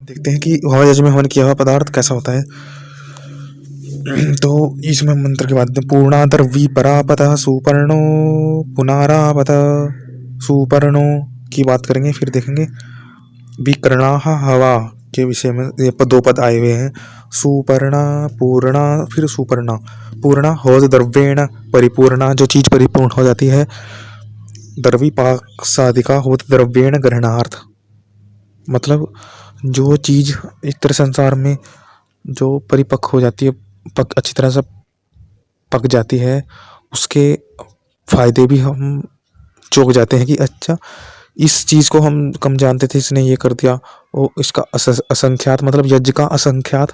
देखते हैं कि हवाई जहाज में हवन किया हुआ पदार्थ कैसा होता है। तो इसमें मंत्र के बाद पूर्णादर्वी परापत सुपर्णो पुनारापत सुपर्णो की बात करेंगे, फिर देखेंगे विकर्णा हवा के विषय में। ये दो पद आए हुए हैं, सुपर्णा पूर्णा, फिर सुपर्णा। पूर्णा होज द्रव्येण परिपूर्णा, जो चीज परिपूर्ण हो जाती है। द्रवी पाक साधिका होत द्रव्येण ग्रहणार्थ, मतलब जो चीज इस तरह संसार में जो परिपक्व हो जाती है, पक अच्छी तरह से पक जाती है, उसके फायदे भी हम चौंक जाते हैं कि अच्छा इस चीज को हम कम जानते थे, इसने ये कर दिया। वो इसका असंख्यात, मतलब यज्ञ का असंख्यात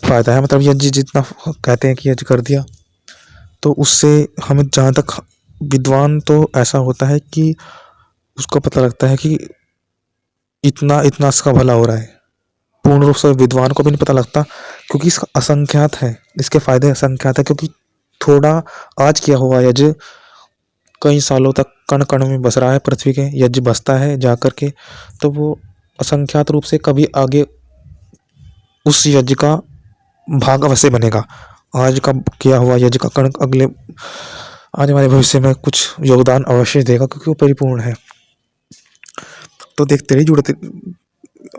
फायदा है। मतलब यज्ञ जितना कहते हैं कि यज्ञ कर दिया, तो उससे हमें जहाँ तक विद्वान तो ऐसा होता है कि उसको पता लगता है कि इतना इतना इसका भला हो रहा है। पूर्ण रूप से विद्वान को भी नहीं पता लगता, क्योंकि इसका असंख्यात है, इसके फायदे असंख्यात है। क्योंकि थोड़ा आज किया हुआ यज्ञ कई सालों तक कण कण में बस रहा है, पृथ्वी के यज्ञ बसता है जाकर के, तो वो असंख्यात रूप से कभी आगे उस यज्ञ का भाग अवश्य बनेगा। आज का किया हुआ यज्ञ का कण अगले आने वाले भविष्य में कुछ योगदान अवश्य देगा, क्योंकि वो परिपूर्ण है। तो देखते रहिए, जुड़ते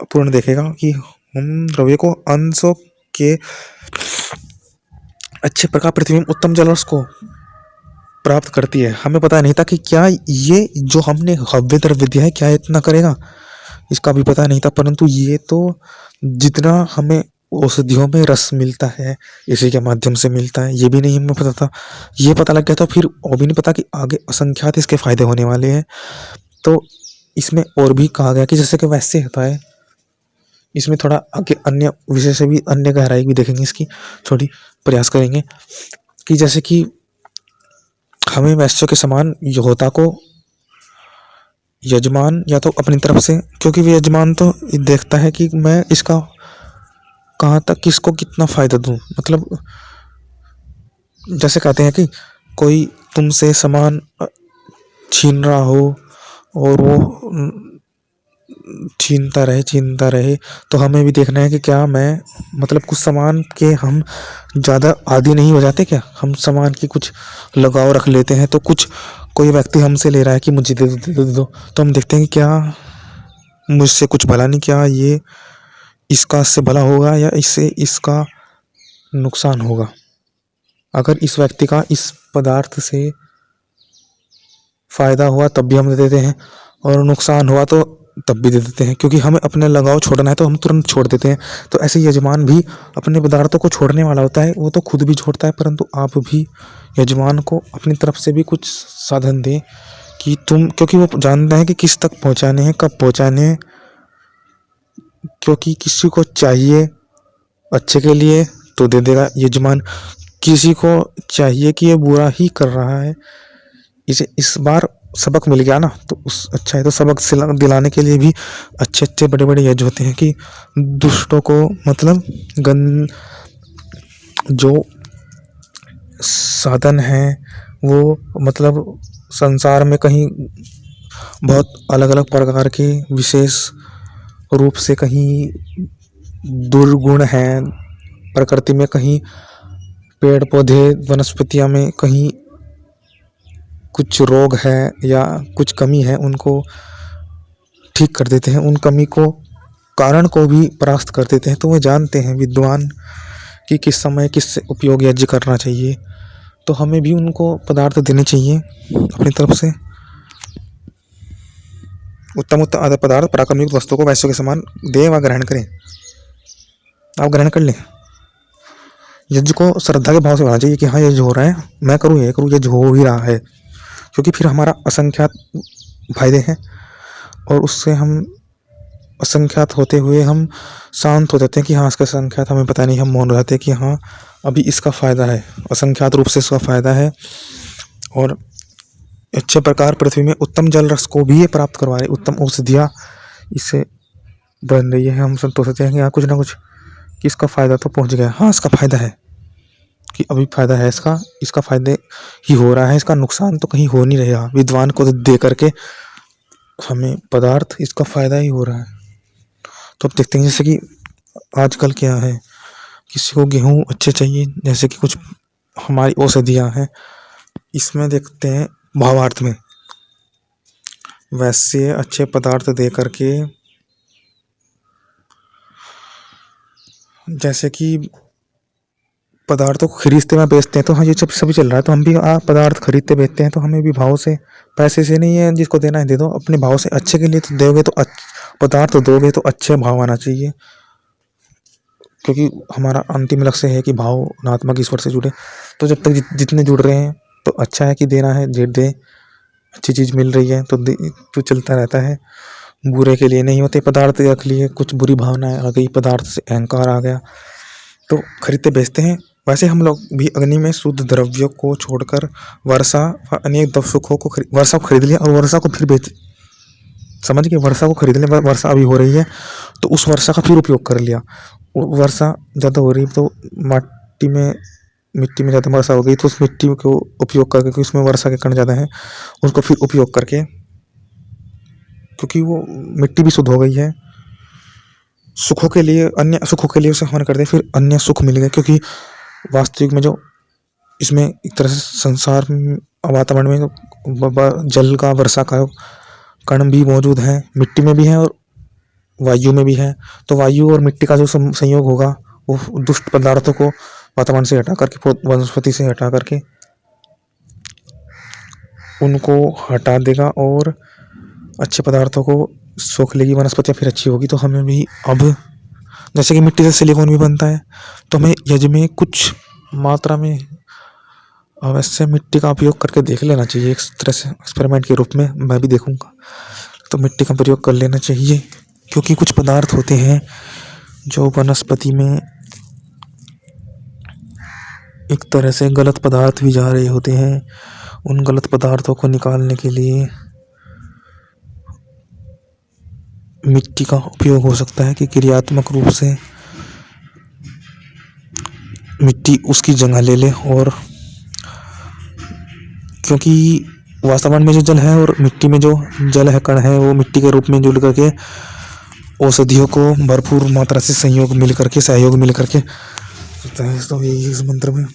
पूर्ण देखेगा कि हम द्रव्य को अंशों के अच्छे प्रकार पृथ्वी में उत्तम जलरस को प्राप्त करती है। हमें पता नहीं था कि क्या ये जो हमने हव्य द्रव्य दिया है क्या इतना करेगा, इसका भी पता नहीं था। परंतु ये तो जितना हमें औषधियों में रस मिलता है इसी के माध्यम से मिलता है, ये भी नहीं हमें पता था। ये पता लग गया था, फिर वो भी नहीं पता कि आगे असंख्यात इसके फायदे होने वाले हैं। तो इसमें और भी कहा गया कि जैसे कि वैसे होता है, इसमें थोड़ा आगे अन्य विषय से भी अन्य गहराई भी देखेंगे, इसकी थोड़ी प्रयास करेंगे कि जैसे कि हमें वैश्यों के समान योद्धा को यजमान या तो अपनी तरफ से, क्योंकि वो यजमान तो देखता है कि मैं इसका कहाँ तक किसको कितना फायदा दूं। मतलब जैसे कहते हैं कि कोई तुमसे सामान छीन रहा हो और वो छीनता रहे, तो हमें भी देखना है कि क्या मैं, मतलब कुछ सामान के हम ज़्यादा आदी नहीं हो जाते क्या, हम सामान की कुछ लगाव रख लेते हैं। तो कुछ कोई व्यक्ति हमसे ले रहा है कि मुझे दे दो दे दो दे दो, तो हम देखते हैं कि क्या मुझसे कुछ भला नहीं, क्या ये इसका इससे भला होगा या इससे इसका नुकसान होगा। अगर इस व्यक्ति का इस पदार्थ से फायदा हुआ तब भी हम दे देते हैं, और नुकसान हुआ तो तब भी दे देते हैं, क्योंकि हमें अपने लगाव छोड़ना है तो हम तुरंत छोड़ देते हैं। तो ऐसे यजमान भी अपने पदार्थों को छोड़ने वाला होता है, वो तो खुद भी छोड़ता है, परंतु आप भी यजमान को अपनी तरफ से भी कुछ साधन दें कि तुम, क्योंकि वो जानते हैं कि किस तक पहुंचाने हैं, कब पहुंचाने हैं। क्योंकि किसी को चाहिए अच्छे के लिए तो दे देगा यजमान, किसी को चाहिए कि ये बुरा ही कर रहा है, इसे इस बार सबक मिल गया ना, तो उस अच्छा है। तो सबक दिलाने के लिए भी अच्छे अच्छे बड़े बड़े यज्ञ होते हैं कि दुष्टों को, मतलब जो साधन है वो, मतलब संसार में कहीं बहुत अलग अलग प्रकार के विशेष रूप से कहीं दुर्गुण हैं प्रकृति में, कहीं पेड़ पौधे वनस्पतियां में कहीं कुछ रोग है या कुछ कमी है, उनको ठीक कर देते हैं, उन कमी को कारण को भी परास्त कर देते हैं। तो वे जानते हैं विद्वान कि किस समय किस उपयोग यज्ञ करना चाहिए। तो हमें भी उनको पदार्थ देने चाहिए अपनी तरफ से। उत्तम उत्तम आदर पदार्थ पराक्रम युक्त वस्तु को वैश्यों के समान दे व ग्रहण करें। आप ग्रहण कर लें। यज्ञ को श्रद्धा के भाव से होना चाहिए कि हाँ यज्ञ हो रहा है, मैं करूँ ये करूँ, यज्ञ हो ही रहा है, क्योंकि फिर हमारा असंख्यात फायदे हैं, और उससे हम असंख्यात होते हुए हम शांत हो जाते हैं कि हाँ इसका असंख्यात हमें पता नहीं, हम मौन रहते हैं कि हाँ अभी इसका फायदा है, असंख्यात रूप से इसका फायदा है। और अच्छे प्रकार पृथ्वी में उत्तम जल रस को भी ये प्राप्त करवा रहे, उत्तम औषधियाँ इससे बन रही है। हम संतोष होते हैं कि हाँ कुछ ना कुछ कि इसका फायदा तो पहुंच गया। हाँ इसका फायदा है कि अभी फायदा है, इसका फायदे ही हो रहा है, इसका नुकसान तो कहीं हो नहीं रहा। विद्वान को दे करके हमें पदार्थ इसका फायदा ही हो रहा है। तो अब देखते हैं जैसे कि आजकल क्या है, किसी को गेहूँ अच्छे चाहिए, जैसे कि कुछ हमारी औषधियाँ हैं, इसमें देखते हैं भावार्थ में वैसे अच्छे पदार्थ दे करके, जैसे कि पदार्थों को खरीदते में बेचते हैं, तो हाँ ये सब सभी चल रहा है। तो हम भी पदार्थ खरीदते बेचते हैं, तो हमें भी भाव से, पैसे से नहीं है, जिसको देना है दे दो, अपने भाव से अच्छे के लिए तो दोगे, तो पदार्थ दोगे तो अच्छे भाव आना चाहिए, क्योंकि हमारा अंतिम लक्ष्य है कि भावनात्मक ईश्वर से जुड़े। तो जब तक जितने जुड़ रहे हैं तो अच्छा है कि देना है, जेठ दे, अच्छी चीज़ मिल रही है तो चलता रहता है। बुरे के लिए नहीं होते पदार्थ, रख लिए कुछ बुरी भावनाएं आ गई, पदार्थ से अहंकार आ गया, तो खरीदते बेचते हैं। वैसे हम लोग भी अग्नि में शुद्ध द्रव्यों को छोड़कर वर्षा व अनेक सुखों को वर्षा को खरीद लिया, और वर्षा को फिर बेच, समझ गए, वर्षा को खरीद लिया, वर्षा अभी हो रही है तो उस वर्षा का फिर उपयोग कर लिया। वर्षा ज़्यादा हो रही तो मिट्टी में ज़्यादा वर्षा हो गई, तो उस मिट्टी को उपयोग करके, क्योंकि उसमें वर्षा के कण ज़्यादा हैं, उसको फिर उपयोग करके, क्योंकि वो मिट्टी भी शुद्ध हो गई है, सुखों के लिए, अन्य सुखों के लिए उसे हवन कर दे, फिर अन्य सुख मिल गए। क्योंकि वास्तविक में जो इसमें एक तरह से संसार वातावरण में जल का, वर्षा का कण भी मौजूद है, मिट्टी में भी है और वायु में भी है। तो वायु और मिट्टी का जो संयोग होगा, वो दुष्ट पदार्थों को वातावरण से हटा करके, वनस्पति से हटा करके उनको हटा देगा, और अच्छे पदार्थों को सोख लेगी वनस्पतियाँ, फिर अच्छी होगी। तो हमें भी अब जैसे कि मिट्टी से सिलिकॉन भी बनता है, तो हमें यज्ञ में कुछ मात्रा में अवश्य मिट्टी का उपयोग करके देख लेना चाहिए, एक तरह से एक्सपेरिमेंट के रूप में मैं भी देखूंगा। तो मिट्टी का प्रयोग कर लेना चाहिए, क्योंकि कुछ पदार्थ होते हैं जो वनस्पति में एक तरह से गलत पदार्थ भी जा रहे होते हैं। उन गलत पदार्थों को निकालने के लिए मिट्टी का उपयोग हो सकता है कि क्रियात्मक रूप से मिट्टी उसकी जगह ले ले, और क्योंकि वातावरण में जो जल है और मिट्टी में जो जल है, कण है, वो मिट्टी के रूप में जुड़ करके औषधियों को भरपूर मात्रा से सहयोग मिल करके होता है। तो यही इस मंत्र में